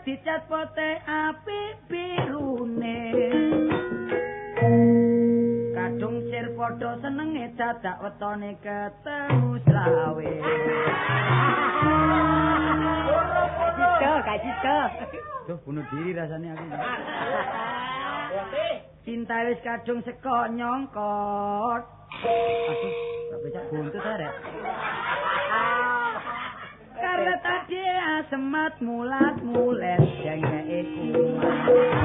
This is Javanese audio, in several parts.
Dicat pote api birune kadung sir padha senenge dadak wetone ketemu slawe Kacito Duh bunuh diri rasanya aku cinta wis kadung seko nyongkot aduh gak bisa buntut arek karena tadi asemat mulat mulet jangke kumat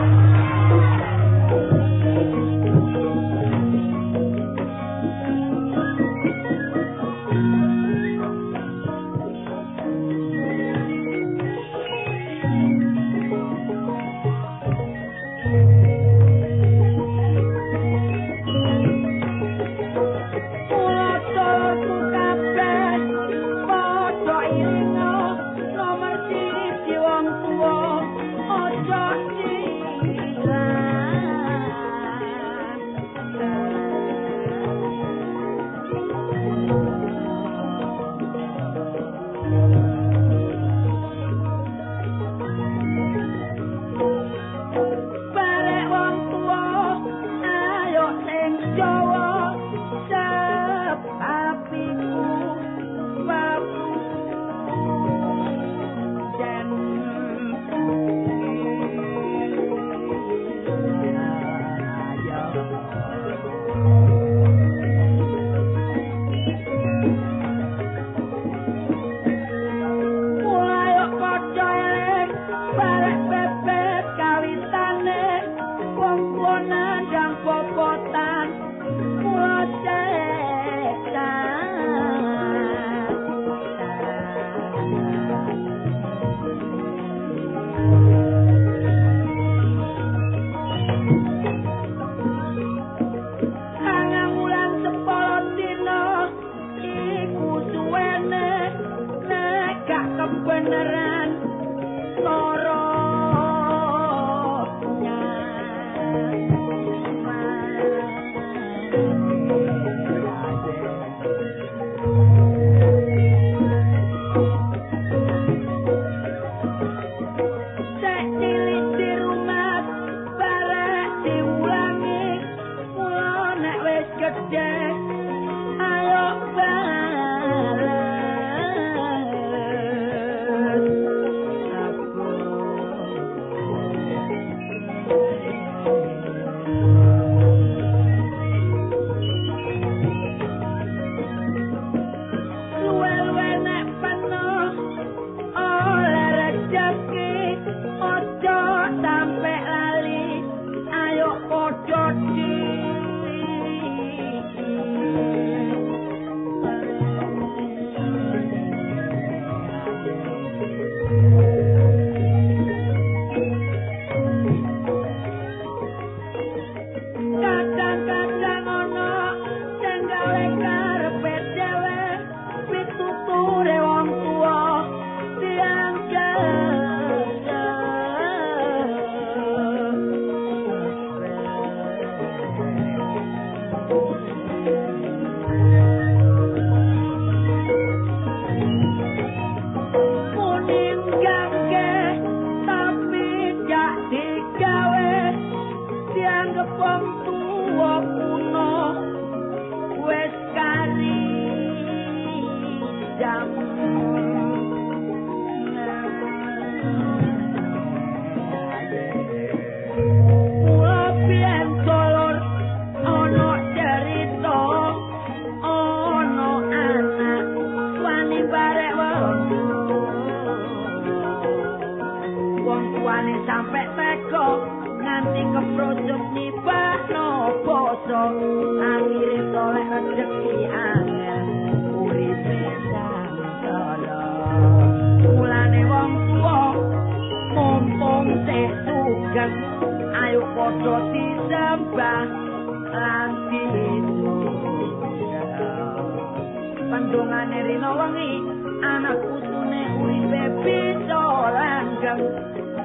anak putune uripe bisa langgeng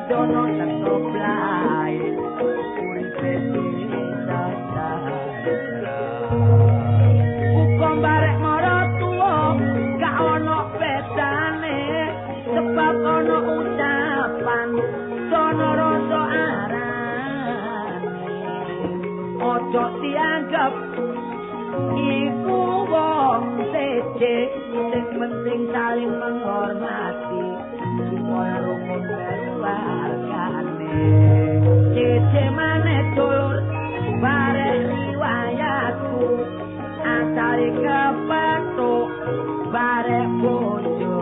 dono teko blai uripe bisa uga barek maratuwa gak ono bedane sebab ono ucapan dono rasa arane ojo dianggap iku wong sece sing penting saling menghormati supaya rukun keluargane cece maneh dulur bareng riwayatku asale kepethuk bareng bojo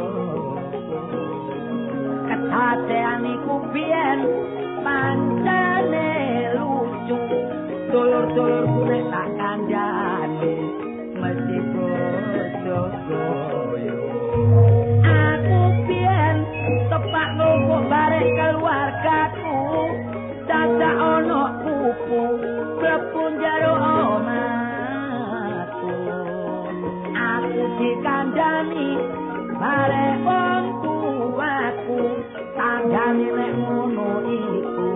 ketatean iku biyen pancene lucu dulur-dulurku nek tak kandhane mesti bojo-boyo aku biyen tepak numpuk bareng keluargaku dadak ono kupu mlebu jero omahku aku dikandhani bareng wong tuaku tanggane nek ngono iku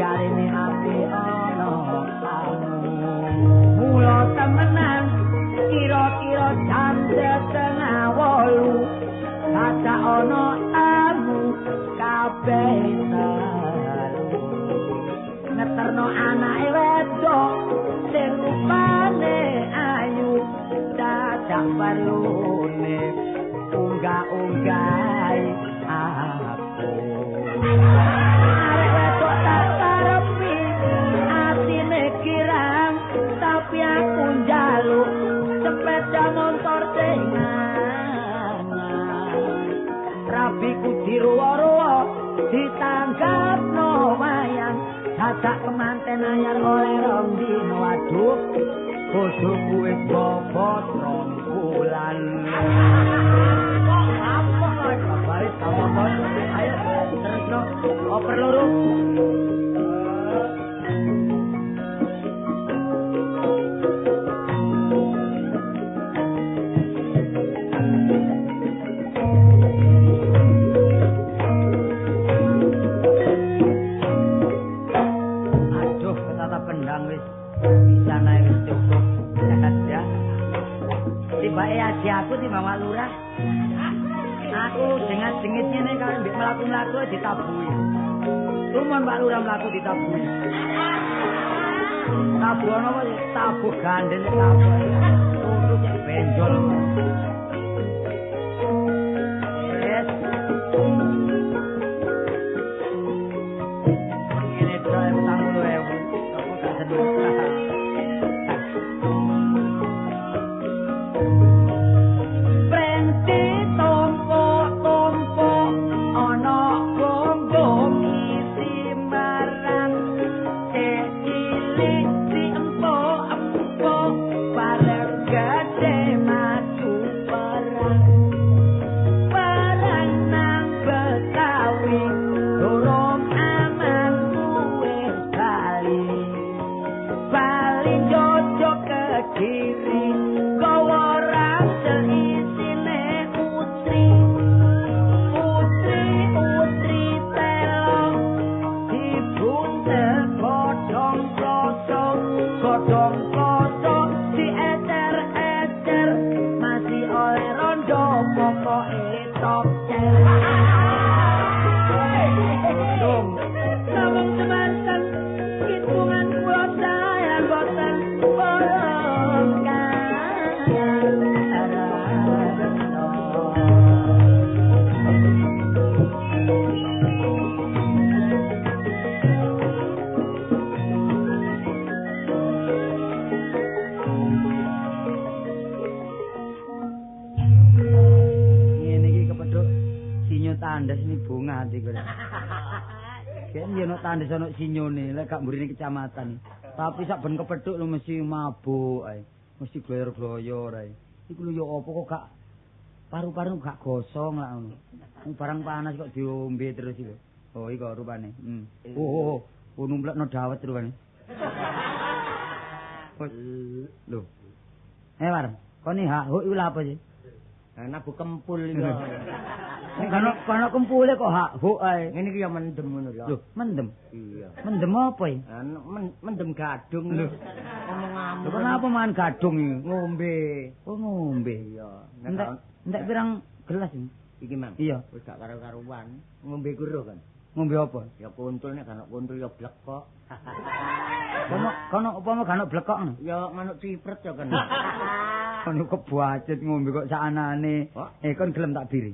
jarine api ono mula temenan kira-kira jam 7:30 dadak ono tamu kabeh ngeterno anake wedok sing rupane ayu dadak perlune unggah-unggahi aku arek wedok tak karepi atine kirang tapi aku njaluk sepeda motor sing rabiku diruwa-ruwa ditanggapno wayang dadak kemanten anyar oleh rong dino waduh bojoku wis bobot 2 bulan apa kabare sama ayo terusno oper loro bisa naik cukup saja tibake aji aku timbang lurah aku dengat-dengit ngene kalau mbek mlaku-mlaku ditabuhi Rumon Pak Lurah mlaku ditabuhi tabuh ana apa tabuh gandeng tabuh turu cek benjol yes ngene doe utang 10.000 aku gak seneng tandhes ana sinyone lek gak mburine kecamatan. Tapi sak ben kepethuk lho mesti mabuk ae. Mesti gloyor-gloyor ae. Iku lho ya apa kok gak paru-paru gak gosong lak ngono. Barang panas kok diombe terus iki. Oh iki kok rupane. Oh numplekno dawet rupane. Lho. War, kok ni hak iku lha apa sih? Nabu kempul iki. Kono kempule kok hak huk ae. Ngene iki ya mendem ngono lho. Lho, mendem. Iya. Mendem apa iki? Mendem gadung lho. Ngomong Lho kenapa mangan gadung iki? Ngombe. Oh, ngombe. Iya. Entek pirang gelas iki? Iki, Mang. Iya. Wis gak karo-karuan. Ngombe karo kan. Ngombe apa? Ya kuntul nek kan kuntul ya blekok. Kono upama gak ono blekok. Ya manuk cipret ya kan. Kono kebuacet ngombe kok sakanane. Kon gelem tak biri.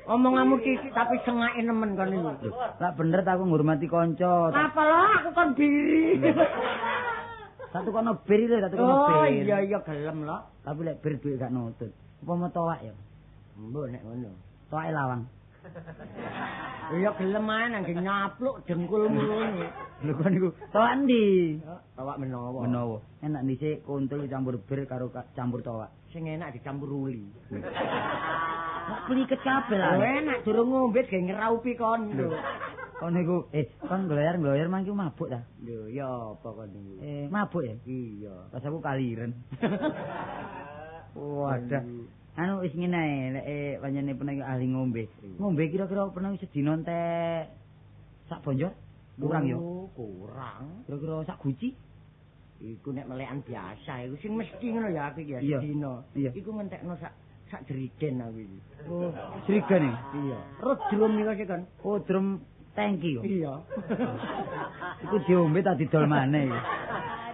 Omonganmu cilik tapi sengake nemen kon iki. Lah bener ta aku ngurmati kanca. Apa lo aku kon biri. Satu kono bir lho, satu kono bir. Oh iya gelem lo. Tapi lek bir duit gak nutut. Upama towak ya. Mbok nek ngono. Towake lawang. Iya gelem ae nang nyapluk dengkulmu ngono. Lho kon niku towak endi? Towak menawa. Menawa. Enak dhisik kuntul campur bir karo campur towak. Sing enak dicampur uli. Nek pliket kabeh lah. Enak durung ngombe ge ngeraupi kon lho. Kon niku kon gloyer-gloyer mangki mabuk ta? Lho ya apa kon niku? Mabuk ya? Iya. Pas aku kaliren. Wadah. Anu wis ngene ae lek pancene pernah ahli ngombe. Ngombe kira-kira pernah sedina entek sak bonjol? Kurang yo. Kurang. Kira-kira sak guci? Iku nek melekan biasa iku sing mesti ngono ya aku ya sedina. Iku ngentekno sak jerigen aku iki. Oh, jerigen iki? Iya. Terus drum niku sik kan. Oh, drum tangki kok. Iya. Iku diombe tak didol maneh iki.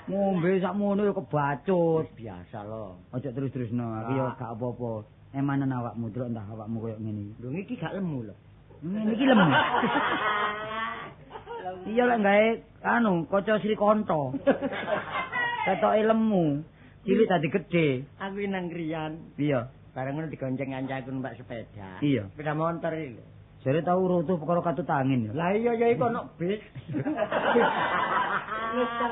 Ngombe sakmono ya kebacut. Biasa lho. Aja terus-terusno, aku ya gak apa-apa. Emanen awakmu delok entah awakmu koyo ngene iki. Lho iki gak lemu lho. Ngene iki lemu. Iya lek gawe anu kaca Sri Kanta. Ketoke lemu, cilik dadi gedhe. Aku nang griyan. Iya. Bareng ngono digonceng kancaku numpak sepeda. Iya. Sepeda motor iki lho. Jare tau rutuh perkara katut angin ya. Lah iya ya iku ono bis.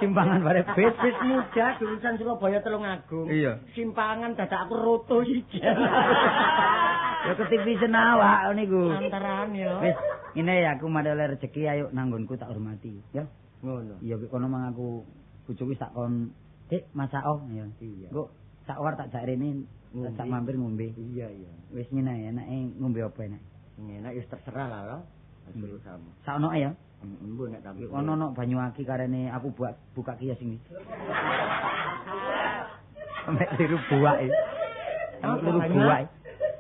Simpangan bare bis muda jurusan Surabaya Tulungagung. Iya. Simpangan dadak aku rutuh iki. Ya ketipisen awak niku. Antaran ya. Wis, ngene ya aku madhe oleh rezeki ayo nanggonku tak hormati, ya. Ngono. Iya kono mang aku bojoku tak kon Dik, masako ya. Iya. Engko sak war tak jak rene tak mampir ngombe. Iya iya. Wis ngene ae enake ngombe apa enak. Enak ya terserah lah lo. Terus sama. Sakno ya. Embo nek tapi ono banyu aki karene aku buka kios ini. Sampai tiru buak iki. Tiru buak.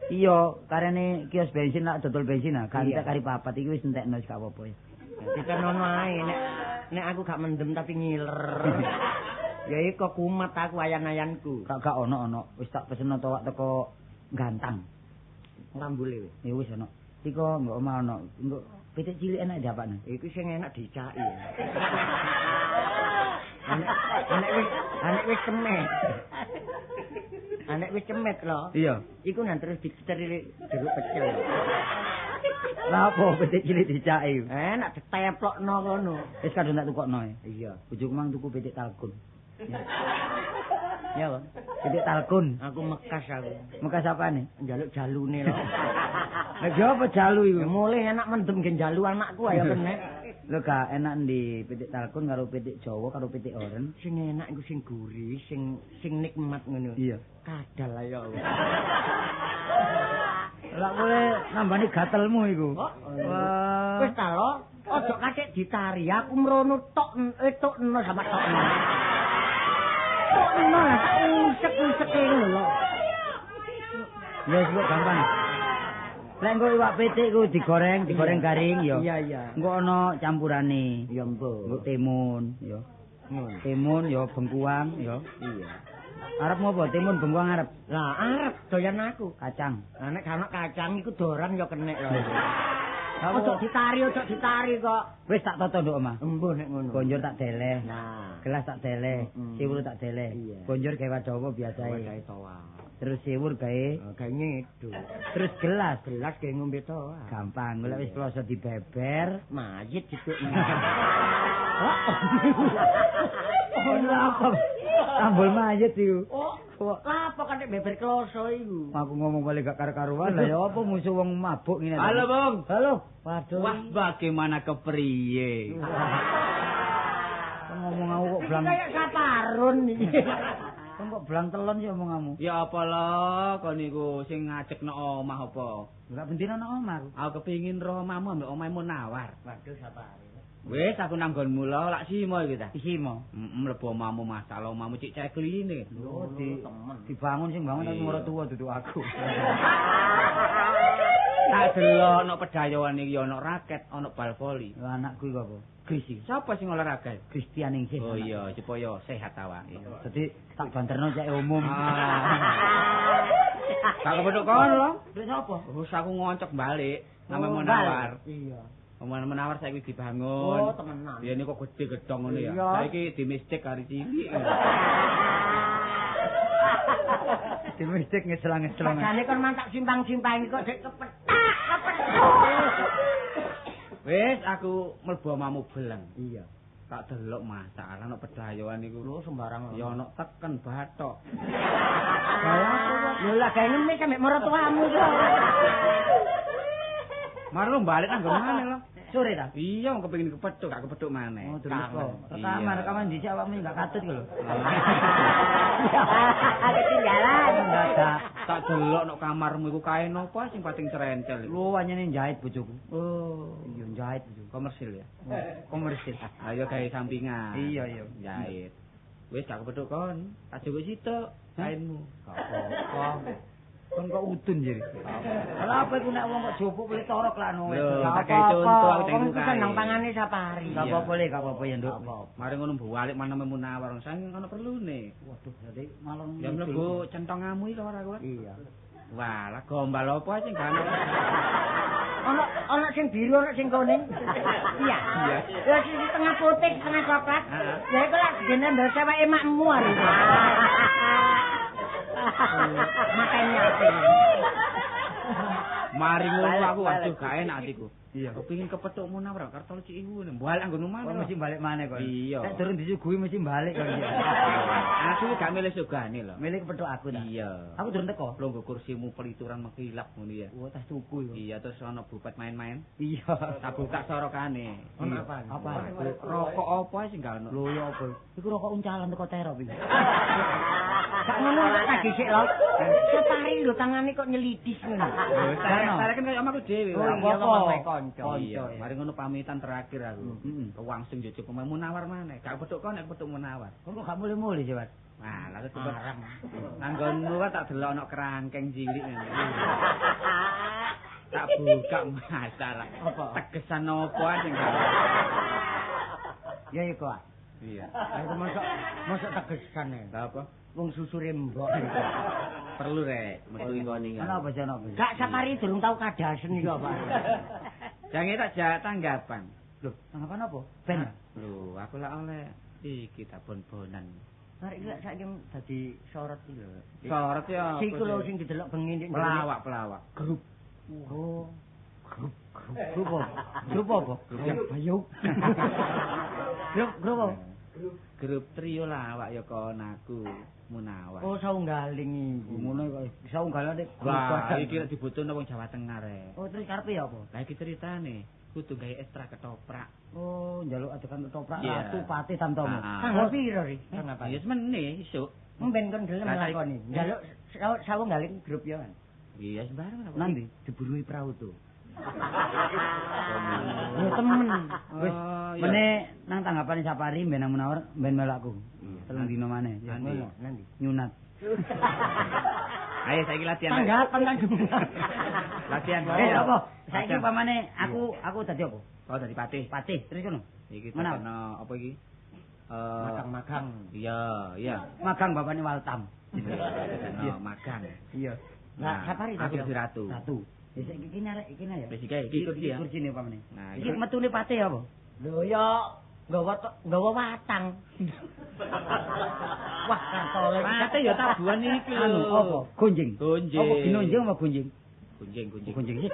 Iya, karene kios bensin lak dodol bensin ah, kantek kari papat iki wis entekno wis gak apa-apa ya. Kita nono ae nek aku gak mendem tapi ngiler. Ya iku kumat aku ayan-ayanku. Gak ono. Wis tak peseno towak teko Gantang. Ngambule wis. Ya wis ono. Tiko engko omah ono. Engko pitik cilik enak diapakne. Iku sing enak dicaki. Anek wis cemet. Anek wis cemet lho. Iya. Iku nang terus diceri jeruk pecel. Lah apa pitik cilik dicaki? Enak diteplokno ngono. Wis kadung tak tukokno ya. Iya. Bojoku mang tuku pitik talkun. Ya, Bang. Pitik talkun. Aku mekas aku. Mekas apane? Njaluk jalune lho. Lah apa jalu iku? Mulai enak mendem gen jalu anakku ayo kenek. Lho gak enak ndi pitik talkun karo pitik Jawa karo pitik oren. Sing enak iku sing gurih, sing nikmat ngono. Iya. Kadal ayo. Lah boleh nambani gatelmu iku. Wah. Wis ta lo, ojo kacek ditari. Aku mrono tok etokno sama tokno. Tokno lah tak usek-usek ngono lho. Ya wis gampang. Lek engko iwak pitik ku digoreng garing ya. Iya iya. Engko ana campurane. Ya mbok. Engko timun ya. Ngono. Timun ya bengkuang ya. Iya. Arep ngopo? Timun bengkuang arep. Lah arep doyan aku. Kacang. Lah nek ana kacang iku doran ya kenek lho. Ojo ditari kok. Wis tak toto nduk omah. Embuh nek ngono. Bonjor tak deleh. Nah, Gelas tak deleh. Siwur tak deleh. Iya. Bonjor gawe dawa biasae. gawe toa. Terus siwur gawe. Gawe nyedu. Terus gelas. Gelas gawe ngombe toa. Gampang. Golek wis kloso dibeber. Mayit gitu. Oh, apa? Tambul mayit iku. Oh, apa kan nek beber kloso iku? Aku ngomong balik gak karo-karuan lah ya apa musuh wong mabuk ngene. Halo, Bang. Halo. Waduh. Wah, bagaimana kepriye? Ngomong aku kok blang. Kayak saparun iki. kok belang telon sih omonganmu. Ya apa lho kon niku sing ngajekno omah apa? Enggak bendina nang omah. Aku kepengin roh omahmu ambek omahmu nawar. Waduh sapare. Wis aku nanggonmu lho lak simo iki ta. Simo. Mlebu omahmu masalah omahmu cik cekline. Lho dibangun sing bangun tapi ora tuwa duduk aku. Tak delok ana pedayoan iki ana raket, ana bal voli. Lah anakku iku apa? Gris iki. Sapa sing olahraga? Kristian ning sih. Oh iya, supaya sehat awake. Dadi tak banterno cek umum. Tak kepethuk kon lho. Lha sapa? Wis aku ngoncok balik nama Menawar. Iya. Omongan Menawar saiki dibangun. Oh, temenan. Ya ini kok gede gedong ngono ya. Iya. Saiki di mistik kari cilik. Di mistik ngeslang-ngeslang. Sakjane kon mantak simpang-simpang kok dek kepethak. Wis aku mlebu omahmu beleng. Iya. Tak delok masalah ana pedayoan iku. Lho sembarang. Ya ana teken bathok. Lho lah gawe ngemis sampe mertuamu to. Maro balik nang ngomane lho. Sore ta? Iya, wong kepengin kepethuk, gak kepethuk maneh. Oh, terus kok. Rekaman dhisik awakmu enggak katut iki lho. Ketinggalan. Enggak. Tak delok nek kamarmu iku kain apa sing pating cerencel. Lu anyane jahit bojoku. Oh, iya jahit bojoku. Komersil ya. Komersil. Ayo gawe sampingan. Iya. Jahit. Wis gak kepethuk kon. Tak jupuk sitok kainmu. Gak apa-apa. Kon kok udun jadi. Lah apa iku nek wong kok jupuk kuwi torok lah no. Tak gawe contoh aku Kon tengku seneng pangane sapari. Gak apa-apa le, gak apa-apa ya, Nduk. Mari ngono balik mana Menawar sang ono perlune. Waduh, jadi malam Ya mlebu centongamu iki ora kuwi. Iya. Wah, lah gombal apa sing gak ono. Ono sing biru, ono sing kuning. Iya. Iya. Ya sing tengah putih, tengah coklat. Ya iku lak dene ndok seweke makmu ari. Makanya Mari ngono aku waduh gak enak atiku. Iya. Kepengin kepethuk Menawar kartu cik iku balik anggonmu Kok maneh. mesti balik maneh kok. Iya. Nek durung disuguhi mesti balik kok. Aku gak milih sugane lho. Milih kepethuk aku ta. Iya. Aku durung teko. Longgo kursimu pelituran mengkilap ngono ya. Oh, tas tuku iku. Iya, terus ana bupet main-main. Iya. Tak buka sorokane. Ono apa? Apa? Rokok apa sing gak ono? Lho ya apa? Iku rokok uncalan teko terop iki. Gak ngono tak dhisik lho. Sapari lho tangane kok nyelidis ngono. Saya kan kaya omahku dhewe. Oh, iya, ngomong kanca. Iya, mari ngono pamitan terakhir aku. Kewangsung yo cukup Menawar maneh. Gak petuk kon nek petuk Menawar. Kok gak mulih-mulih sih, Mas? Nah, lalu cepet. Nanggonmu kan tak delok ana kerangkeng cilik ngene. Tak buka masalah. Apa? Tegesan apa sing gak. Ya iku. Iya. Aku mosok tegesan ya. Lah apa? Wong susure mbok. Perlu rek, metu kon iki. Ana apa jenenge? Gak sapari durung tau kadasen iki apa. Jange tak jak tanggapan. Loh, tanggapan apa? Ben. Lho, aku lak oleh iki tak bon-bonan. Arek iki lak saiki dadi sorot iki lho. Sorot ya. Siku lho sing didelok bengi ndek pelawak. Grup. Oh. Grup apa? Grup apa? Grup yang bayuk. Grup apa? Grup trio lawak ya kon aku Menawar. Oh saunggaling iki. Ngono kok bisa unggalan nek. Wah, iki lek dibutuhno wong Jawa Tengah rek. Oh, terus karepe ya apa? Lah iki ceritane, kudu gawe ekstra ketoprak. Oh, njaluk adegan ketoprak Iya. ratu pati tamtomo. Tanggal piro ri? Ya semene isuk. Mben kon gelem Lah, lakoni. Njaluk saunggaling grup ya kan. Iya sembarang apa. Nanti diburui perahu tuh. Ya temen. Wis, iya. mene nang tanggapane Sapari ben nang Menawar ben melakku. Telung dino maneh. Ya Nanti. ngono, nanti. Nyunat. Ayo saiki latihan. Tanggapan kan. Latihan. Apa? Saiki pamane aku dadi apa? Oh dari patih. Patih, terus ngono. Iki Mana? ana apa iki? Magang-magang. Iya. Magang bapakne Waltam. Iya, magang. Iya. Lah Sapari aku tadi dadi ratu. Satu. Wis iki narek iki ya. Wis iki kursi ya. Kursine pamane. Nah, Iki metune patih apa? Lho ya nggawa watang. Wah, kartole. Patih ya tabuhan iki lho. Anu apa? Gonjing. Gonjing. Apa ginonjing apa gonjing? Gunjing. Gonjing sih.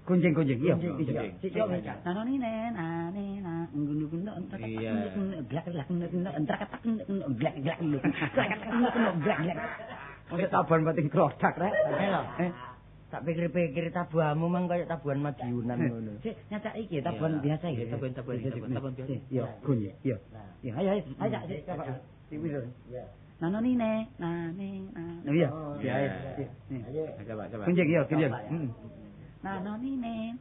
Gonjing. Iya. Gonjing. Sik yo meca. Nanoni nen ane na ngunu-ngunu entar Iya. glak-glak entar katak glak-glak glak-glak. Wong tabuhan bating krodak rek. Lho. Tak pikir-pikir tabuhanmu mang kaya tabuhan Madiunan ngono. Sik nyacak iki tabuhan biasa iki. Tabuhan biasa. Iya, gonjing. Iya. Ya, ayo sik. Iki piro? Nanonine, iya. Iya. Ayo. Coba. Kunjung ya, kunjung. Nanonine,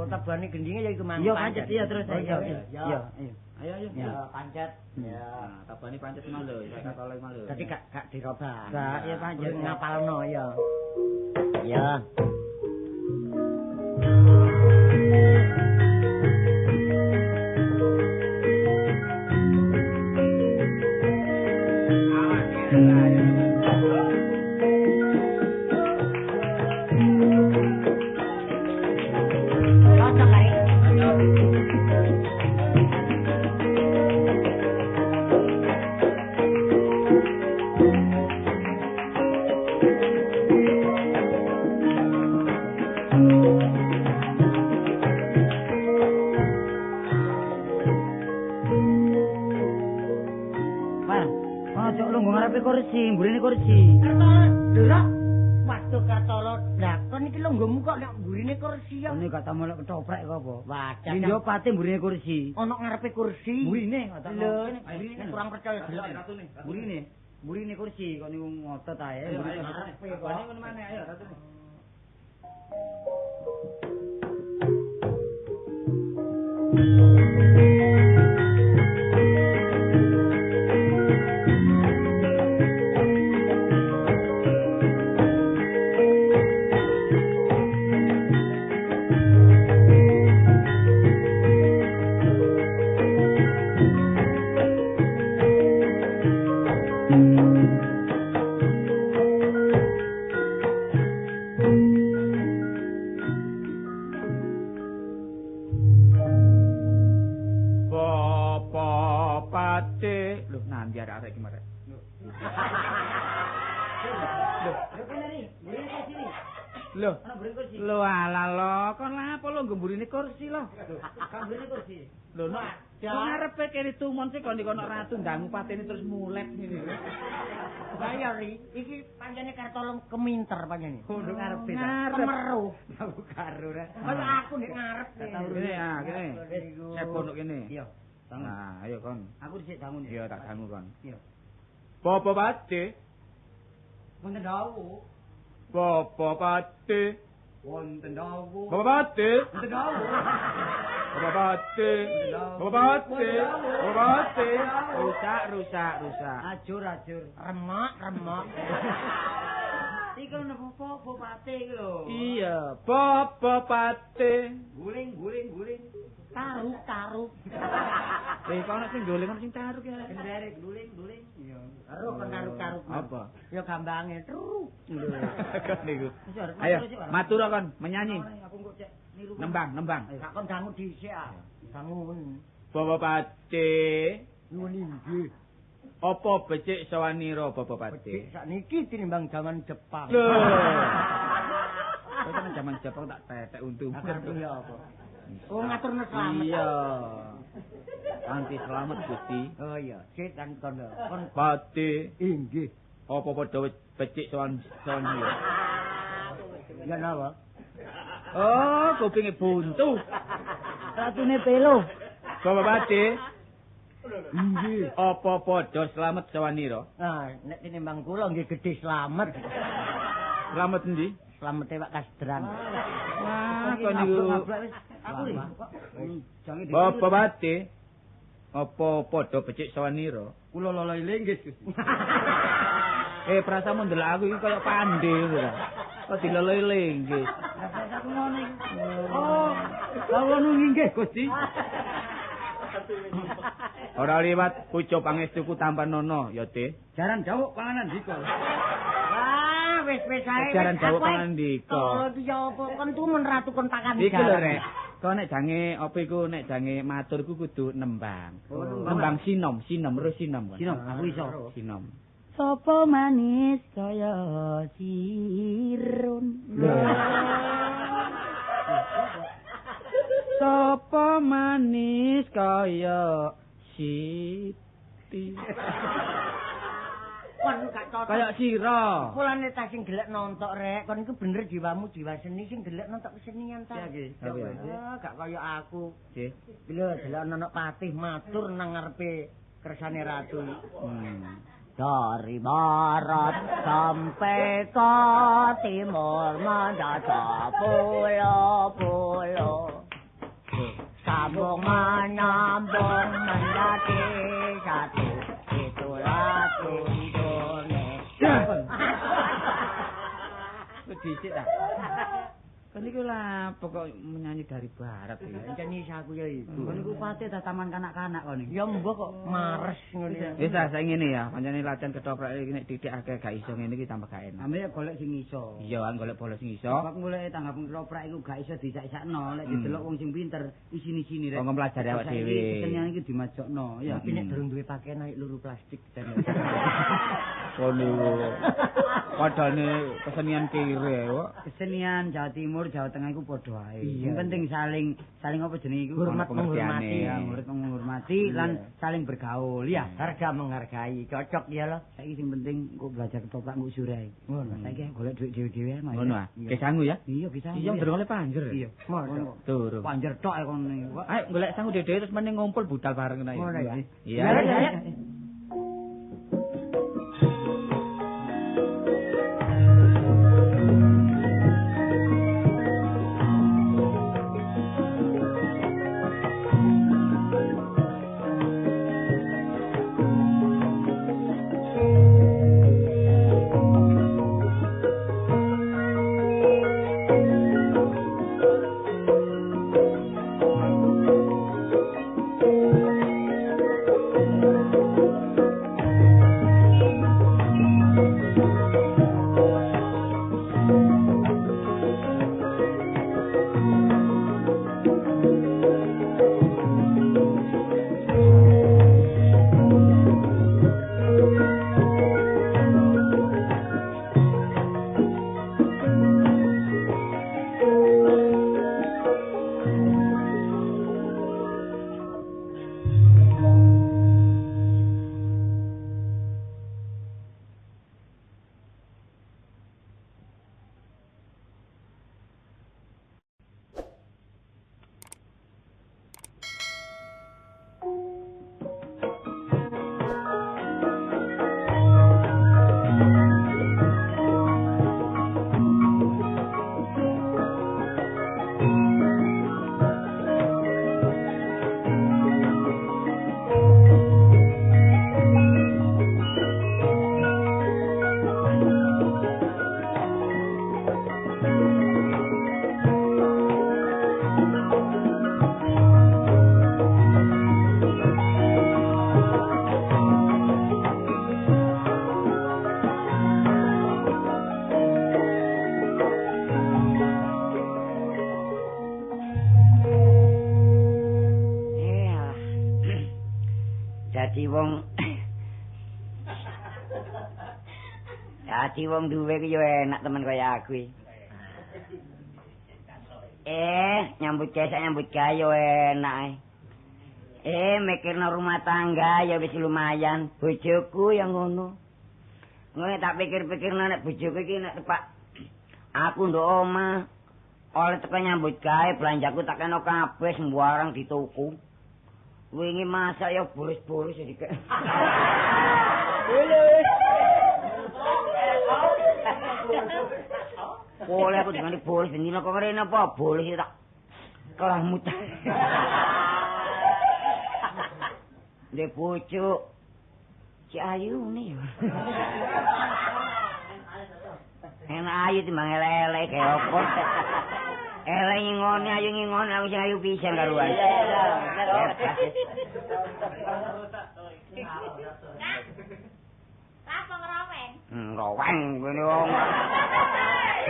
Tabane gendinge ya iku mang. Iya pancet iya terus iya. Ayo. Ya pancet. Ya. Nah, tabane pancet mau lho, saya katole mau lho. Dadi gak dirobah. Gak ya pancet ngapalno ya. Ya. kursi, mburine kursi. Lho, waduh Kartolo, lah kon iki lungguhmu kok nek mburine kursi ya. Ini gak tamu lek ketoprak kok apa? Wadah. Lindyo pate mburine kursi. Ono ngarepe kursi. Mburine lho, nek kurang percaya delok ratune. Mburine kursi kok niku ngotot ae. Mburine ngarepe kok. Bane ngono maneh ayo ratune. Lho ala lo, kon lapo lo gemburine kursi lo. Gemburine kursi. Lho no. Ngarepe kene tumon sik kon kono ratu ndangu patene terus mulet ngene. Saya ri, iki pancene Kartolo keminter pancene. Kudu ngarepe. Kemeru. Aku karo ra. Kaya aku nek ngarep. Kene ah, kene. Saya pondok kene. Iya. Nah, ayo kon. Aku dhisik dangun. Iya, tak dangu kon. Iya. Apa pate? Wonten dawu. Apa pate? Wonten dawu. Apa pate? Wonten dawu. Apa pate? Apa pate? Apa pate? Rusak. Ajur. Remak. Iki lho apa pate iki lho. Iya, apa pate? Guling. Taruh. Kok ana sing golek ana sing taruk ya. Kendere guling. Iya. Karo taruh. Apa? Ya gambange truk. Niku. Ayo, matur kon menyanyi. Aku kok cek niru. Nembang. Sak kon dangu dhisik ah. Dangun. Bapak Pate. Nuwun inggih. Apa becik sawanira Bapak Pate? Becik sakniki tinimbang jaman Jepang. Lho. Kok kan jaman Jepang tak tetek untung. Ngerti ya apa? Oh ngaturna slamet. Iya. Kanthi slamet Gusti. Oh iya, sik kan kono. Kon Pate inggih. apa padha becik sawanira? Ya napa? Oh, kupinge buntu. Ratune pelo. Bapak Pate. Inggih. Apa padha slamet sawanira? Nah, nek tinimbang kula nggih gedhe slamet. Slamet endi? Slamete Pak Kasdran. Wah, kok niku. Aku ri. Bapak Pate. Apa padha becik sawanira? Kula lolo linggis Gusti. Prasamu ndelok aku iki kaya pandhe lho. Kok diloloi linggis. aku ngono iki. Oh, kula nunggih nggih Gusti. Ora liwat pucuk pangestuku tanpa nono, ya Teh. Jaran jawuk panganan dika. Wah, wis ae. Jaran jawuk panganan dika. Oh, iya apa kon tumen ratu kon pakan jaran. Iki lho Rek. Kok nek jange apa iku nek jange matur ku kudu nembang. Nembang sinom, terus sinom. Sinom, aku iso. Sinom. Sopo manis kaya sirun. Sopo manis kaya Siti. Kon gak cocok. Kayak sira. Mulane ta sing gelek nontok rek, kon iku bener jiwamu jiwa seni sing gelek nontok kesenian ta. Gak kaya aku. Nggih. Lho, delok ana patih matur nang ngarepe kersane ratu. Dari barat sampai ke timur mendadak pulau-pulau. Sambung menyambung menjadi satu, itulah Indonesia. Dicik ta. Kan iku lah pokok menyanyi dari barat iki. Nyanyi aku ya itu. Kon iku pate ta taman kanak-kanak kon iki. Ya mbok kok mares ngono ya. Wis saya ngene ya, pancene latihan ketoprak iki nek titik akeh gak iso ngene iki tambah gak enak. Ambil golek sing iso. Iya, kan golek bola sing iso. Kok mulai tanggap ketoprak iku gak iso disak-sakno, lek didelok wong sing pinter isini-sini rek. Wong pelajari awak dhewe. Kesenian iki dimajokno, ya. Tapi nek durung duwe pakaian naik luru plastik dan. Kono. Padane kesenian kire kok. Kesenian Jawa Timur, Jawa Tengah iku padha ae. Sing penting saling apa jenenge iku Hormat menghormati, ya, menghormati lan saling bergaul ya. Harga menghargai, cocok ya lo. Saiki sing penting kok belajar ketoprak nggo sure ae. Ngono. Saiki golek dhuwit dhewe-dhewe ae. Ngono ah. Ke sangu ya? Iya, bisa. Iya, ndrong oleh panjer. Iya. Ngono. Turu. Panjer tok ae kono iki. Ayo golek sangu dhewe terus meneng ngumpul budal bareng ngono Ngono ya. Iya. Ya. Dadi wong duwe ku yo enak temen kaya aku iki. Nyambut gawe yo enak. Mikirno rumah tangga ya wis lumayan. Bojoku yang ngono. Ngono tak pikir-pikirno nek bojoku iki nek tepak aku ndok omah oleh teko nyambut gawe belanjaku tak kena kabeh sembarang dituku. Wingi masak ya boros-boros iki. Boleh aku dengan bolos dina kok rene apa bolos tak kelah muta. Ndek pucuk Cik Ayu nih. Enak ayu timbang elek-elek kaya apa. Elek ngingone ayo ngingone aku sing ayu pisan karuan. Apa ngeraweng? Ngeraweng ngene wong.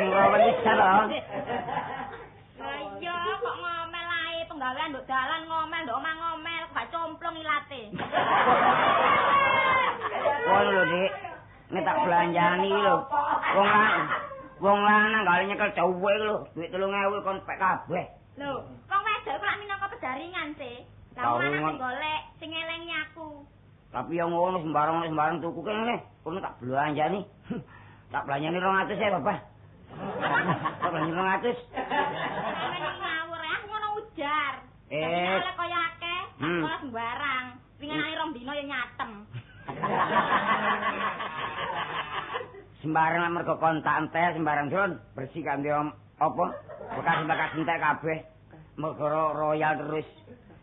Ngeraweng pisan lho. Lah iya kok ngomel ae penggawean nduk dalan ngomel nduk omah ngomel gak complung ilate. Ngono lho, Dik. Nek tak belanjani lho. Wong lanang gak nyekel dhuwit lho. Duit 3.000 kon pek kabeh. Lho, wong wedok kok minangka pedaringan sih. Lah wong lanang sing golek sing ngelengi aku. Tapi yang ngono sembarang tuku kene. Kono tak belanjani. Tak belanjani 200 ya, Bapak. Tak belanjani 200. Sampeyan ngawur ya, ngono ujar. Oleh kaya akeh, tak sembarang. Winginane 2 dina ya nyatem. Sembarang mergo kontak entek sembarang Jon, bersih kanthi apa? Bekas-bekas entek kabeh. Mergo royal terus.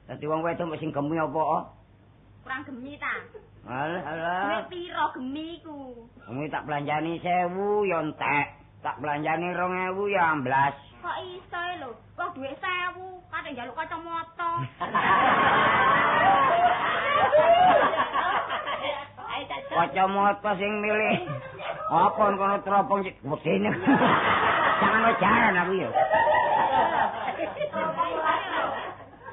Dadi wong wedok sing gemi apa? Kurang gemi ta? Alah. Duit piro gemi iku? Wong tak belanjani 1000 ya entek. Tak belanjani 2.000 ya amblas. Kok iso lho? Wong duit 1000, kate njaluk kacamata. Kacamata sing milih. Apa kono teropong sik wedine. Jangan wajaran aku ya.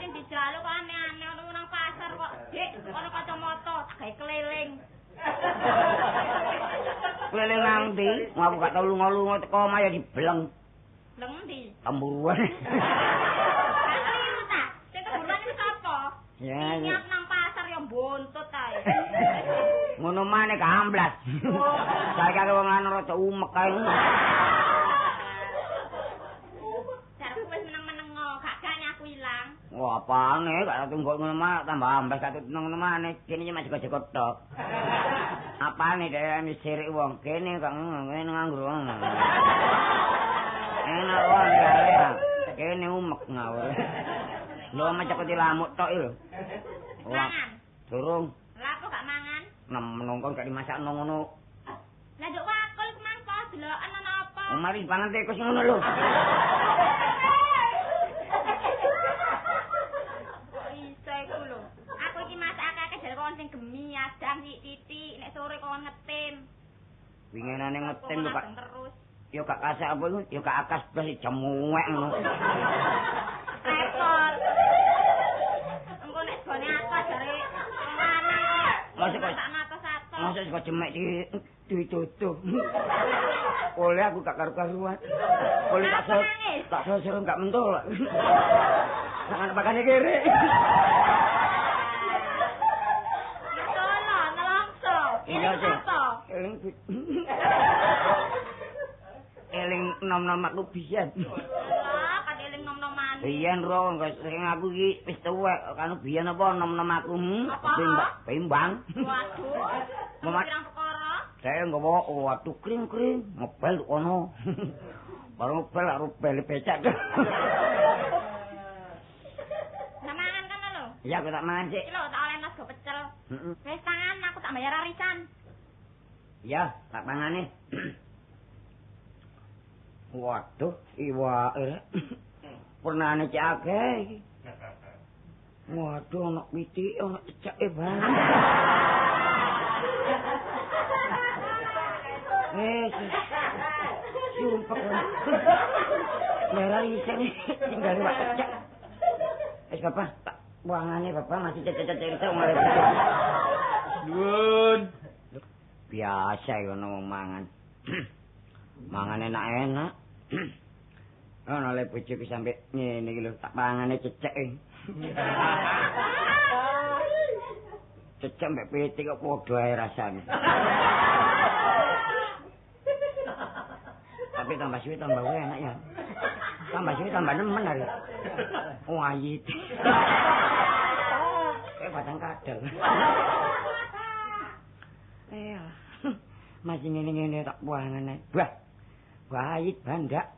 Sing dijaluk kok aneh-aneh ono nang pasar kok. Dik, ono kacamata gawe keliling. Keliling nang ndi? Aku gak tau lunga-lunga teko omah ya dibleng. Bleng ndi? Temburuan. Keliru ta? Sing keburuan iki sapa? Ya. Nyap nang pasar ya buntut ae. Ngono maneh gamblas. Saiki aku wong lanang rada umek kae. Jarku wis meneng-meneng gak gane aku ilang. Wah, apane gak tunggu ngono mah tambah ambas gak ngono maneh. Kene cuma jago-jago tok. Apane dhek misirik wong kene kok ngene nganggur. Enak wong ya. Kene umek ngawur. Lho macak dilamuk tok lho. Mangan. Durung. Lah kok gak mangan? Menongkon gak dimasakno ngono. Lah nduk wakul iku mangko deloken ana apa? Mari pangan tikus ngono lho. Kok iso iku lho. Aku iki masak akeh jare kon sing gemi adang titik nek sore kon ngetim. Winginane ngetim kok gak terus. yo gak kasak apa iku, yo gak akas blas jemuwek ngono. Repot. Engko nek gone atas jare lanang kok. Masuk kok jemek ditutup. Oleh aku gak karu-karuan. Oleh tak sosor gak mentol. Sangan pakane kere. Tolo, nelongso. Iya, Cek. Eling Eling nom-nom aku biyen. lah, kan eling nom-noman. Biyen ro sing aku iki wis tuwek kan biyen apa nom-nom aku pimbang. Waduh. Pirang perkara? Saya nggawa waduh kring-kring ngebel kono. Baru ngebel karo bel becak. Mangan kan lho. Iya aku tak mangan sik. Iki lho tak oleh nas go pecel. Wis tangan aku tak bayar arisan. Iya, tak mangane. Waduh, iwake. Pernane cek akeh iki. Waduh, ana pitik, ana cecake banget. Sumpah. Merah isin tinggal wak cecak. Wis Bapak, tak buangane Bapak masih cecek-cecek itu ngare. Nuwun. Biasa ngono wong mangan. Mangan enak-enak. Ana le bojoku sampe ngene iki lho, tak pangane cecek. Cecek mbek pitik kok padha ae rasane. Tapi tambah suwi tambah enak ya. Tambah suwi tambah nemen hari. Wayit. Kayak batang kadal. Iya. Masih ngene-ngene tak buangane. Bah. Wayit bandak.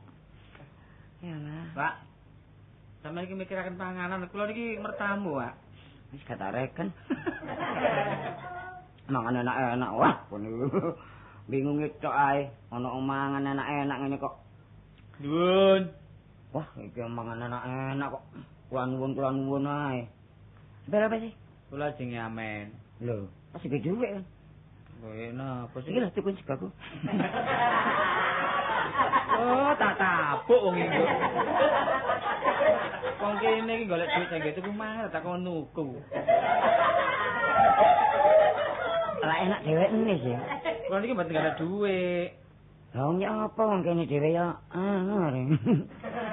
Yalah. Pak. Sampeyan iki mikiraken panganan, kula niki mertamu, Pak. Wis katareken. Mangan enak-enak wah kono. Bingung tok ae ana mangan enak-enak ngene kok. Nuwun. Wah, iki mangan enak kok. Kula nuwun ae. Berapa sih? Kula jenenge Amen. Lho, masih gede duit kan? Napa sih? Iki lho tukun segaku. Oh, tak tabuk wong iki. Wong kene iki golek duit sing tuku mangan tak kon nuku. Lah enak dhewe enis ya. Kula niki mboten ada duit. Lah wong apa wong kene dhewe ya anu.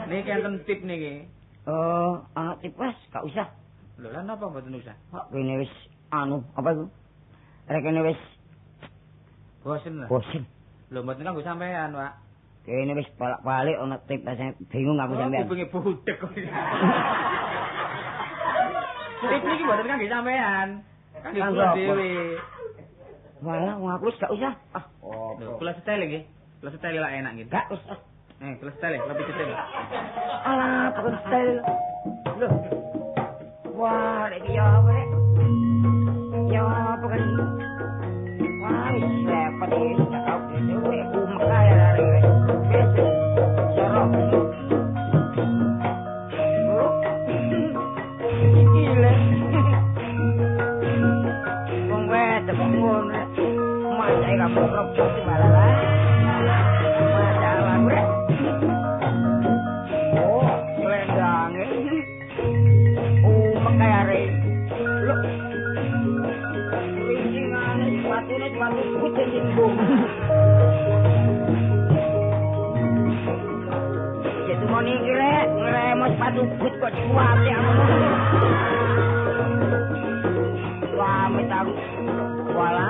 Niki enten tip niki. Oh, ana tip wes, gak usah. Lho lan napa mboten usah? Kok kene wis anu, apa iku? Rek kene wis Bosen lah. bosen. Lho mboten kanggo sampean, Pak. Kene wis balik ana tip saya bingung aku sampean. Kupinge budek kok. Tip niki mboten kanggo sampean. Kanggo dhewe. Walah, wong aku wis gak usah. Ah, Lho, kula setel nggih. Kula setel lah enak nggih. gak wis. Kula setel, lebih setel. Alah, pokok style. Lho. Wah, iki ya apa rek? Ya apa kan? Wah, wis repot iki gak tau dhewe umek ae rek. Wis. Jorok. Iki le. Wong wedok ngono. Masih kamu rokok sih malah. Masalah rek. Oh, selendangnya. Mekare. Lho. Ringingane sepatune sepatu putih nyembung. Jadi mau nih kira ngeremo sepatu putih kok cuati aku. Pamit aku. Wala.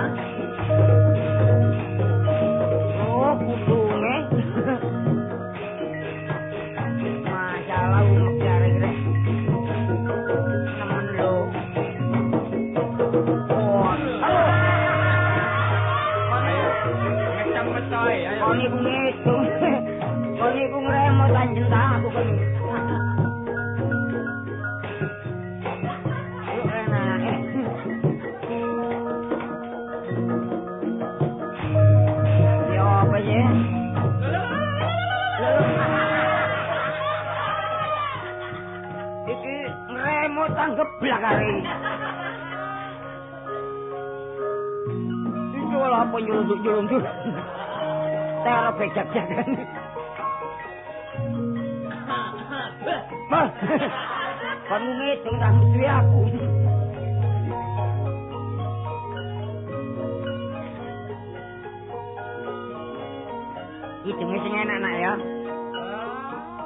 Oh, kutunge. Masalah umek jare kira. Nemen lho. Oh, Ngecam metoy, ayo. kon iku ngitung. Kon iku ngremo tanjen aku kan. Yo enak. Yo apa ya? Iki ngremo tanggeblak kare. Iki ora apa nyurunduk-nyurunduk. Tero bejak-jakan. Mas. Kamu ngitung tak mesti aku. Hitungnya sing enak nak ya.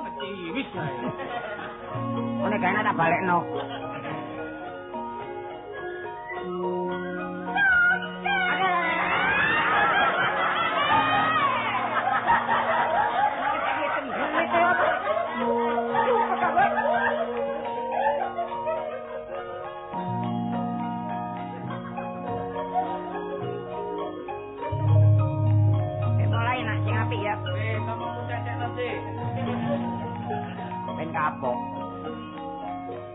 Ngeciwis ae. Ono gak enak tak balekno. Mulai nak sing apik ya. Kamu cecek nanti. Ben kapok.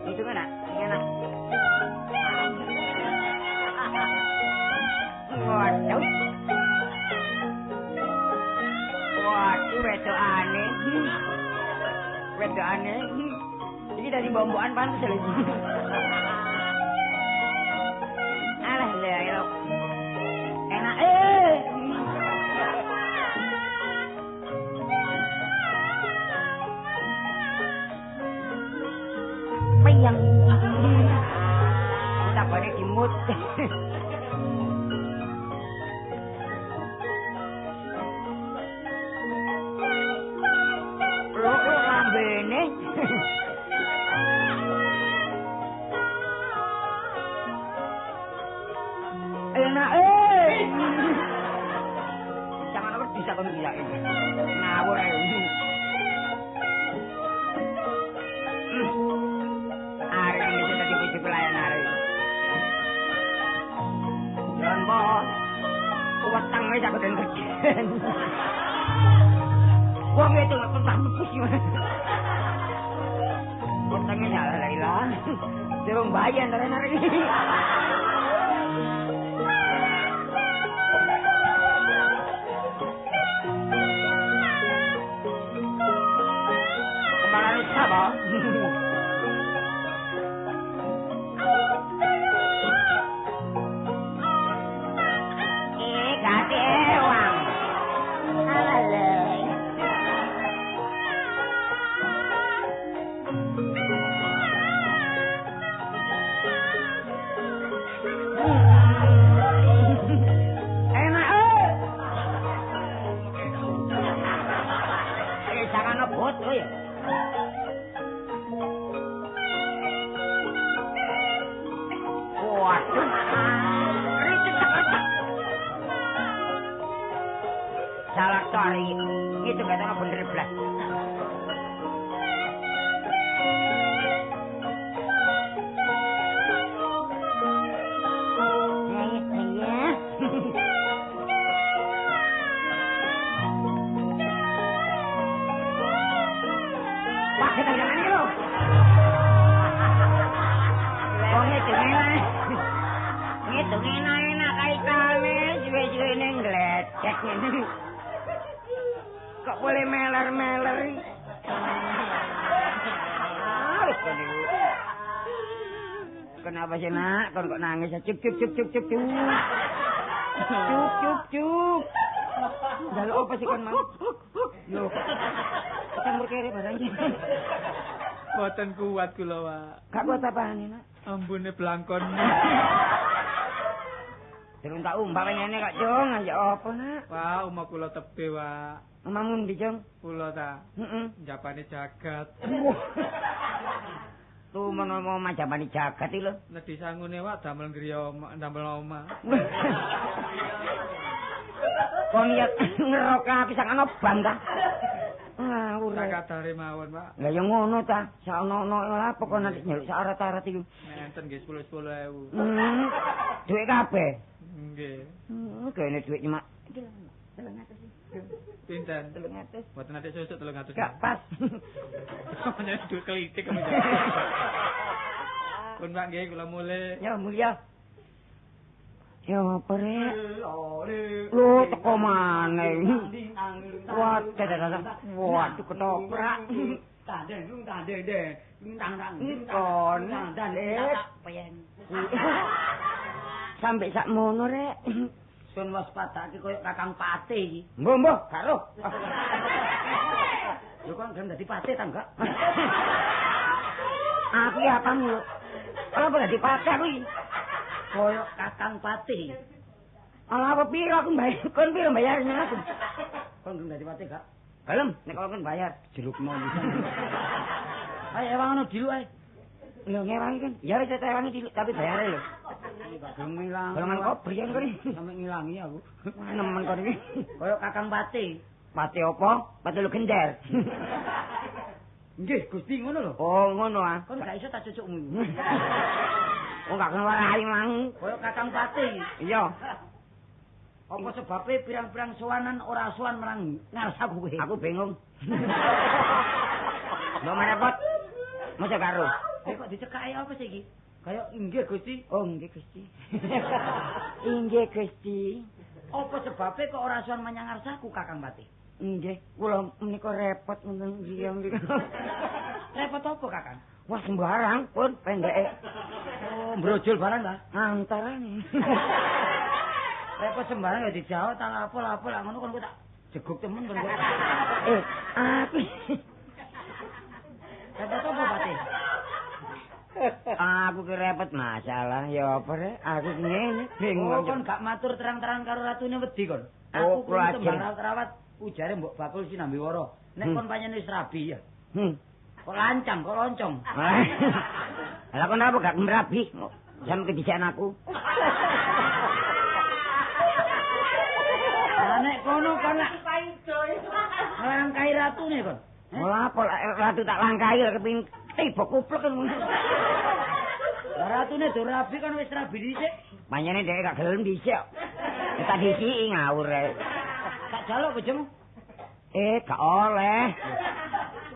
Itu kan nak, enak. Waduh. Waduh, wedokane. Wedokane. Iki dari bombokan pantes lho. Alah ya. Enak Payang. Tak boleh dimut. Lho lambene. Enak Jangan apa bisa kon gila ini. Ngawur ae. Arek iki dadi bojo pelayan arek. Lan bos. Wetang ae tak den kerjen. Wong itu gak pernah nepus yo. Wetangnya salah lah ilang. Durung bayan arek iki. apa? Gak ewang. Alaleh. Enak. Jangan ngebut ya. Waduh. Salah cari itu katanya bener belas. Wah, kita jangan ini loh. Wongnya enak. Itu enak kaitannya juga ini ngelecek ini. Kok boleh meler-meler? Kenapa sih nak? Kok nangis? Cuk. Cuk. Lalu apa sih kon mau? Loh. Campur kere barangnya. Boten kuat kula, Pak. Gak kuat apaan nak? Ambune blangkon. Durung tak umbak ngene Kak Jong, ya apa nak? Wah, omah kula tebe, Pak. Omamu ndi Jong? Kula ta. Heeh. Japane jagat. Tuh mau majapane jagat iki lho. Nedhi sangune Pak damel griya damel omah. Kok niat ngerok api sak ana bang ta? Ah, ora kadare mawon, Pak. Lah ya ngono ta, sak ono apa kok nanti nyeluk sak arat-arat iku. Enten nggih 10.000. Duit kabeh. Nggih. Kene duit cuma 300. Pinten? 300. Mboten ate sesuk 300. Gak pas. Menyang duit kelitik kok. Pun Pak nggih kula mulih. Ya mulia. Ya apa rek? Lu teko maneh. Waduh ketoprak. Tandeng deh. Kon sampai sak mono rek. Sun waspadake koyo Kakang Pate iki. Mbah, karo. Lho kok gelem dadi pate ta enggak? Aku ya apa mulut. Apa dadi pate aku iki? Koyo Kakang Pate. Ala apa piro aku bayar? Kon piro bayarnya aku? Kon gelem dadi pate gak? Gelem, nek kon bayar. Jerukno pisan. Ayo ewangono diluk ae. Lho ngewangi kan. Ya wis tewangi diluk tapi bayare lho. Gak gelem ngilang. Golongan kopi kan kon. Sampe ngilangi aku. Nemen kon iki. Koyo Kakang Pate. Pate apa? Pate lu gender. Nggih, Gusti ngono lho. Oh, ngono ah. Kon gak iso tak cucukmu. Oh, gak kenal warai mang. Koyo Kakang Pate. Iya. Apa sebabnya pirang-pirang sowanan ora sowan marang ngarsaku kowe? Aku bingung. Mbok merepot. Masa karo. Kok dicekake apa sih iki? Kayak inggih Gusti. Oh, nggih Gusti. Inggih Gusti. Apa sebabnya kok ora sowan menyang ngarsaku Kakang Pati? Nggih, kula menika repot ngoten riyang. Repot apa Kakang? Wah sembarang pun pendeke. Oh, brojol barang ta? Antarane. Repot sembarang ya dijawab tak lapor-lapor lah ngono kon tak jeguk temen kon. Aku. Repot apa Pati? Aku ki repot masalah ya apa rek? Aku ngene bingung. Oh, kon gak matur terang-terang karo ratune wedi kon. Oh, Aku kuwi tembang-rawat ujare mbok bakul sinambi woro. Nek kon pancen wis rabi ya. Kok lancang, kok loncong. Lah kon apa gak merabi? Sampe kedisian aku. Nek kono kon lak langkai ratune kon. Ora apa ratu tak langkai kepengin tiba kuplek kan. Ratune do rabi kan wis rabi dhisik. Panjene dhek gak gelem dhisik. Tak disiki ngawur rek. Tak jaluk bojomu. Gak oleh.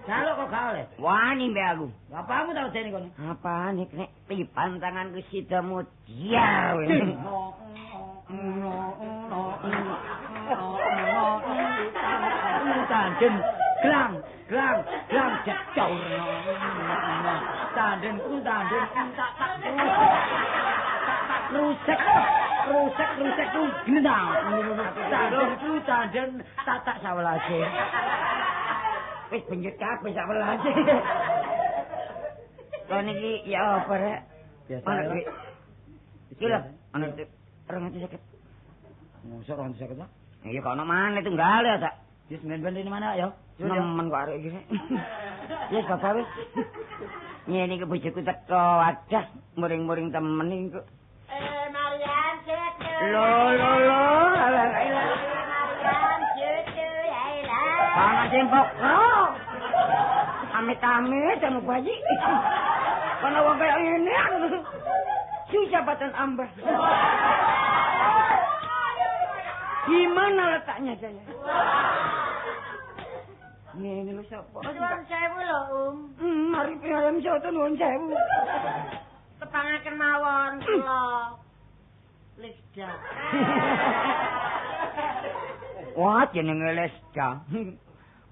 Jaluk kok gak oleh. Wani mbek aku. Bapamu tau dene kono. Apa nek tipan tanganku sida mutiar. Tanjen glang glang jecor. Tandenku tak rusek ku gendang. Tanden tak sawelase. Wis benjut kabeh sawelase. Kok niki ya apa rek? Biasa. Iki lho, ana 250. Mosok 250 ta? Iya kok ana maneh tunggal ya, Sak. Wis men-men ini mana ya? Nemen kok arek iki. Wis bapak wis. Ngene iki bojoku teko, wadah muring-muring temen iki kok. Marian, cucu. Lo. Marian, cucu, ya ilah. Ana jempok. Amit-amit sama bayi. Karena wong kayak ini susah batan ambah. Gimana letaknya saya? Ini lu siapa? Nuwun sewu lho, Mari pinayam soto nuwun sewu. Tepangaken mawon kula. Lesda. Wah, jenenge Lesda.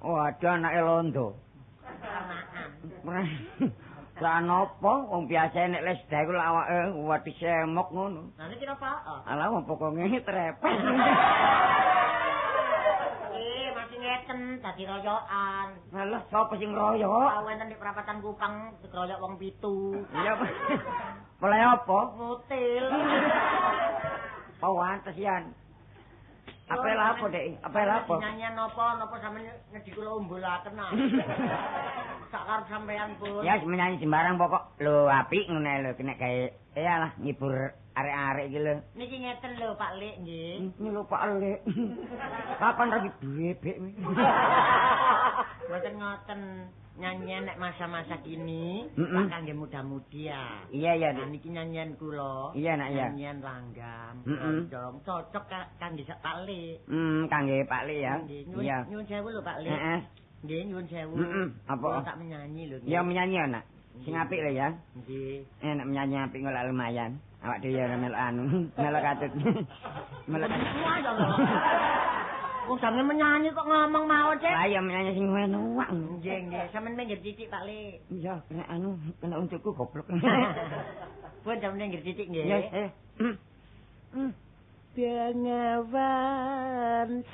Waduh anake londo. Lah napa wong biasa nek Lesda iku awake wadhi semok ngono. Lah niki napa? Alah wong pokoke trepes. Masih ngeten dadi royokan. Alah sapa sing royok? Wonten di perapatan Kupang dikeroyok wong 7. Iya. Mulai apa? Ngutil. Oh, antes yan. Apa lapo, Dek? Apa lapo? Nyanyian napa sampeyan ngedi kula umbulaken nah. Sak karep sampean pun. Ya menyanyi sembarang pokok. Lho apik ngene lho kena gawe iyalah ngibur arek-arek iki lho. Niki ngeten lho Pak Lik nggih. Ini lho Pak Lik. Kapan lagi bebek? Mboten ngoten. Nyanyian nek masa-masa kini kangge muda-mudi ya. Iya. Nah niki nyanyian kula. Iya nak ya. Nyanyian langgam. Cocok kangge sak Pak Lik. Kangge Pak Lik ya. Iya. Nyuwun sewu lho Pak Lik. Heeh. Nggih nyuwun sewu. Apa? Tak menyanyi lho. Ya menyanyi ya nak. Sing apik lho ya. Nggih. Nek menyanyi apik ngono lumayan. Awak dhewe ya melok anu, melok katut. Melok. Wong sampeyan menyanyi kok ngomong mawon, Cek. Lah ya menyanyi sing enak. Nggih. Sampeyan minggir titik Pak Lik. Iya, kena anu, kena untukku goblok. Pun sampeyan minggir titik nggih. Ya, Bengawan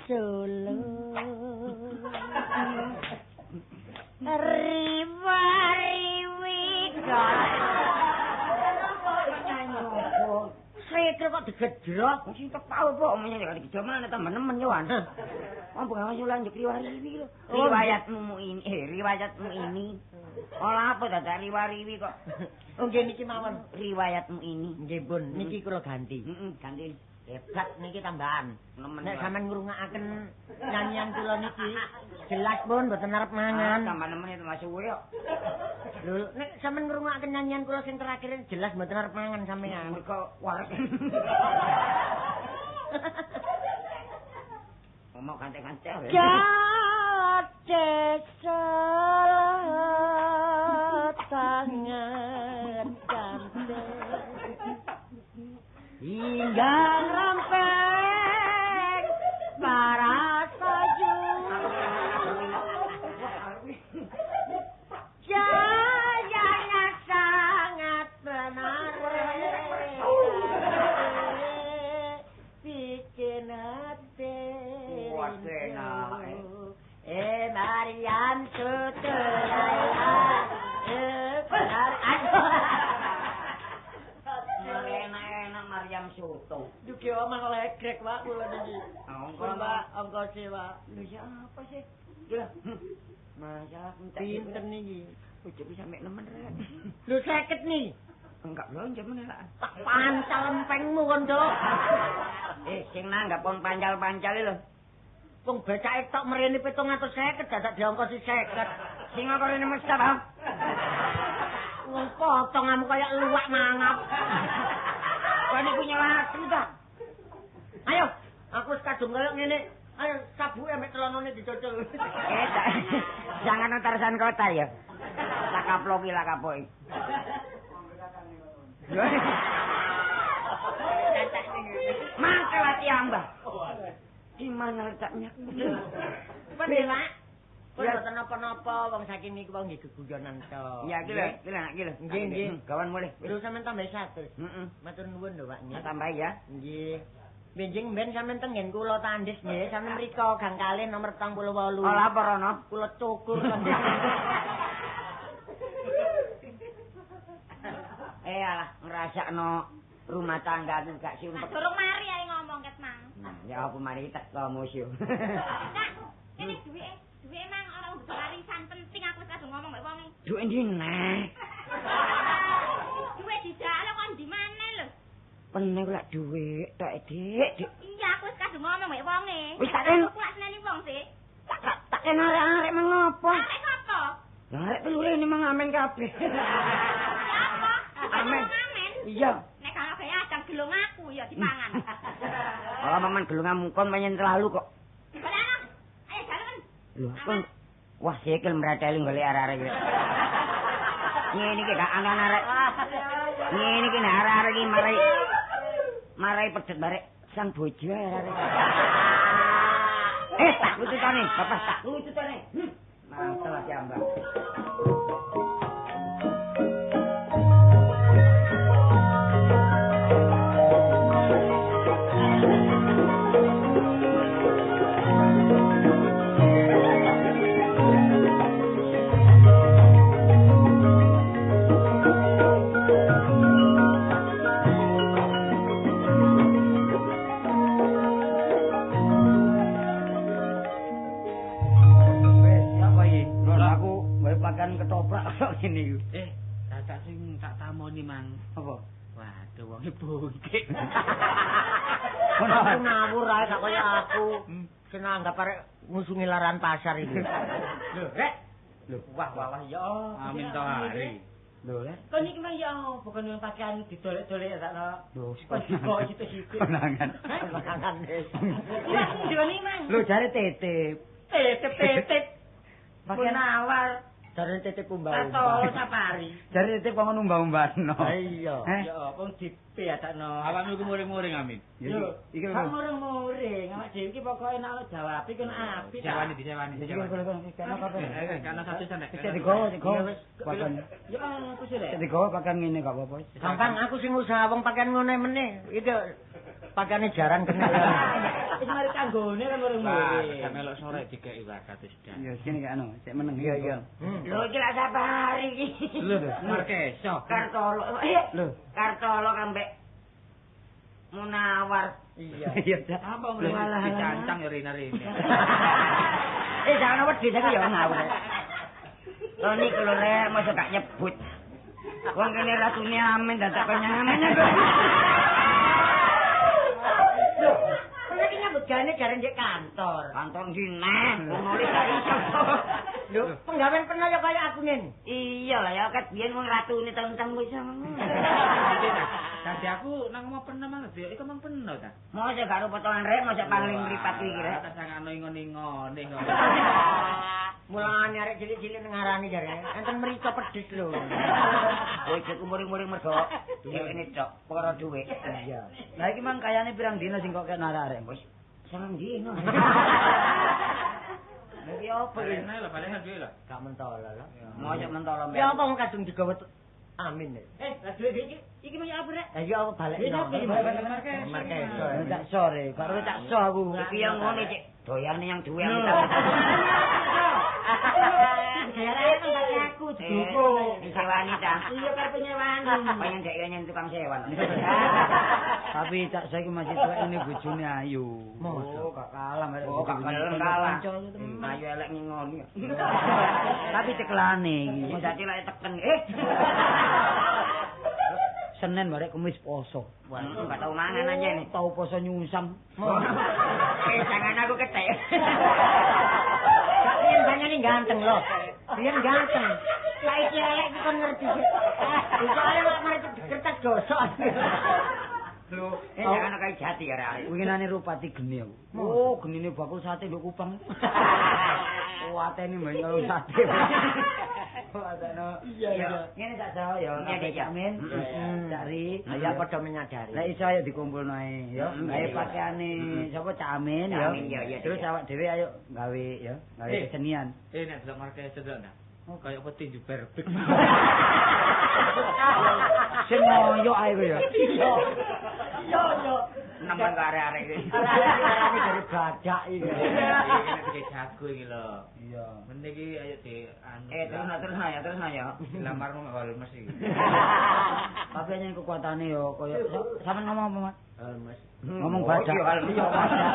Solo. Riwa-riwi Sekre kok digedrok. Sing tepau kok menyanyi kok digedrok mana tambah nemen yo an. Wong Bengawan Solo lanjut riwa-riwi lho. Riwayatmu ini. Olah apa dadak riwa-riwi kok. Oh nggih niki mawon Riwayatmu ini. nggih Bun, niki kula ganti. Ganti. Hebat niki tambahan. Nemen. Nek sampean ngrungokaken nyanyian kula niki jelas Bun mboten arep mangan. Tambah nemen itu masuk suwe kok. Lho, nek sampean ngrungokaken nyanyian kula sing terakhir jelas mboten arep mangan sampean. Mergo warek. Mau kante-kante ya. Desa tangan kante hingga rampeng para saju jayanya sangat benar bikin hati Marian Soto benar enak Mariam Soto. Dugi omong legrek Pak kula niki. Angka sewa. Lho siapa sih? Lho. Masalah Pinten niki? Bojoku sampe nemen rek. Lho 50 nih. Enggak belanja meneh lah. Tak pancal empengmu kon, Dok. Sing nanggap pon pancal-pancal lho. Wong becake tok mrene 750 dadak diongkosi 50. Sing kok rene mesti ta? Wong potonganmu kaya luwak mangap. Kok niku nyelaki ta? Ayo, aku wis kadung kaya ngene. Ayo sabuke mek celonone dicocol. Jangan utarasan kota ya. Lakaploki lakapoki. Mangkel hati Mbah. Di mana letaknya? Pendela. Pun mboten napa-napa wong saking niku wong nggih geguyonan to. Iya, iki lho, Nggih, nggih. Gawan mulih. Lho sampean tambah 100. Heeh. Matur nuwun lho, Pak. Tak tambahi ya. Nggih. Benjing ben sampean tengen kula tandis nggih, sampean mriko Gang Kalih nomor 28. Oh, lapor ana. Kula cukur. Alah, ngrasakno rumah tangga aku gak sumpek. Durung mari ae ngomong ket Mang. Nah, ya apa mari teko musuh. Nak, kene duwe Mang ora butuh warisan penting aku wis kadung ngomong mbek wong. Duwe ndi neh? Duwe dijak kon di mana lho? Peneh lak duwe tok Dik. Iya, aku wis kadung ngomong mbek wonge. Wis tak en. Aku lak seneni wong sih. Tak en arek mengopo? Arek sapa? Lah arek pelure ini mangamen kabeh. Apa? Amen. Amen. Iya. Nek kalau kaya acang gelung aku ya dipangan. Oh, maman gelungamu kon penyen terlalu kok. Balik. Ayo jalan. Lho, kon wah sikil mrateli golek arek-arek iki. Ngene iki gak ana arek. Ngene iki nek arek-arek iki marai pedet barek sang bojo arek. Tak lututane, Bapak tak lututane. Mantap ya, Mbak. Ketoprak kok ngene iku. Dadak sing tak tamoni Mang. Apa? Waduh wonge bungkik. Aku ngawur ae gak kaya aku. Senang anggap arek ngusungi laran pasar iki. Lho, Rek. Lho, wah ya. Amin to hari. Lho, Rek. Kon iki mang ya bukan yang pakaian didolek-dolek sakno. Lho, kok dikok situ-situ. Konangan. Konangan wis. Wah, ndone Mang. Lho, jare titip. Titip. Pakaian awal. Jare titip umbah. Atau safari. Jare titip kok umbah-umbahno. Iya. Ya, wong dipe adakno. Awakmu iku muring-muring Amin. Yo, iki kok muring-muring. Awak dhewe iki pokoke nek jawab iki kan apik. Disewani. Karena satu sana. Cek digowo. Pakaian. Ya aku sih Cek digowo pakaian ngene gak apa-apa. Gampang aku sing usaha wong pakaian ngene meneh. Iki pakaiane jarang kenal. Wis mari kanggone kan muring-muring. Sampe melok sore dikeki wakat wis dah. Ya sini gak anu, cek meneng. Iya. Lho, iki lak sabar iki. Lho, Markeso. Kartolo. Lho, Kartolo kambek Munawar. Iya. Iya, Apa mulai dicancang ya rene-rene. Jangan wedi saiki ya ngawur. Lho niku lho Rek, mosok gak nyebut. Wong kene ratune Amin dadak penyamen kok. Lho, kok nyambut gawe jare ndek kantor. Kantor ndi neh, nulis gak iso. Lho, penggawean pernah ya kaya aku nen. Iya lah ya ket biyen wong ratune tentang wis ngono. Dadi aku nang mau pernah mang dia iku mang pernah ta. Mosok karo potongan Rek, mosok pangling mripat iki Rek. Tak sangano ingone kok. Mulane arek cilik-cilik ngarani jare. Enten mrica pedhis lho. Kowe cek muring-muring mergo duwene tok, perkara dhuwit. Iya. Lah iki mang kayane pirang dina sing kok kena arek wis. Sangang dina. Lagi apa iki? Enak lho, balik dhewe lho. Gak mentolo lho. Mosok mentolo mbek. Ya apa wong kadung digawe Amin. Lah duwe iki mau apa rek? Lah ya apa balik. Markeso. Tak sore, karo tak so aku. Iki yang ngene cek doyane yang duwe aku. Daerah kan pakai aku dukung. Disewani ta. Iya karo penyewani. Pengen dek nyen tukang sewan. Tapi tak saiki masih tuwek ini bojone ayu. Oh, gak kalah merek. Oh, gak kalah. Ayu elek ngoni. Tapi ceklane iki. Wis dadi lek teken. Senin barek Kamis poso. Wah, enggak tahu mangan aja nih. Tahu poso nyusam. Jangan aku ketek. Biyen banyane ganteng loh. Biyen ganteng. Lah iki elek kon ngerti. Iku arek kok mari kertas gosok. Lho, jangan kayak jati ya arek. Winginane rupati geni aku. Oh, genine bakul sate mbok kupang. Kuatene mbok karo sate. Iya. Ngene tak jauh ya. Amin. Cari. Ayo padha menyadari. Lah iso ayo dikumpulno ae ya. Ayo pakaiane sapa Cak Amin ya. Terus awak dhewe ayo gawe ya, gawe kesenian. Nek delok marke sedok ndak. Oh kayak peti juber. Sing ngoyo ae kowe ya. Yo. Nemen arek-arek iki. Arek-arek dari badak iki. Iki nek jago iki lho. Iya. Mending iki ayo di anu. Terus ya. Lamarmu Holmes iki. Tapi yen kekuatane yo koyo sampean ngomong apa, Mas? Holmes. Ngomong badak. Iya, badak.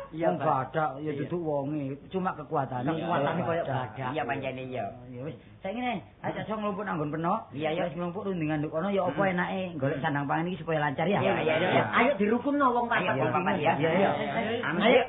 Iya badak ya duduk wonge, cuma kekuatane. Kekuatane koyo badak. Iya pancene iya. Ya wis, saiki ne, aja sok nglumpuk nang nggon penok. Iya, ya. Wis nglumpuk rundingan nduk kono ya apa enake golek sandang pangan iki supaya lancar ya. Iya. Ayo dirukunno wong papat. Ayo, wong papat ya. Iya. Ayo.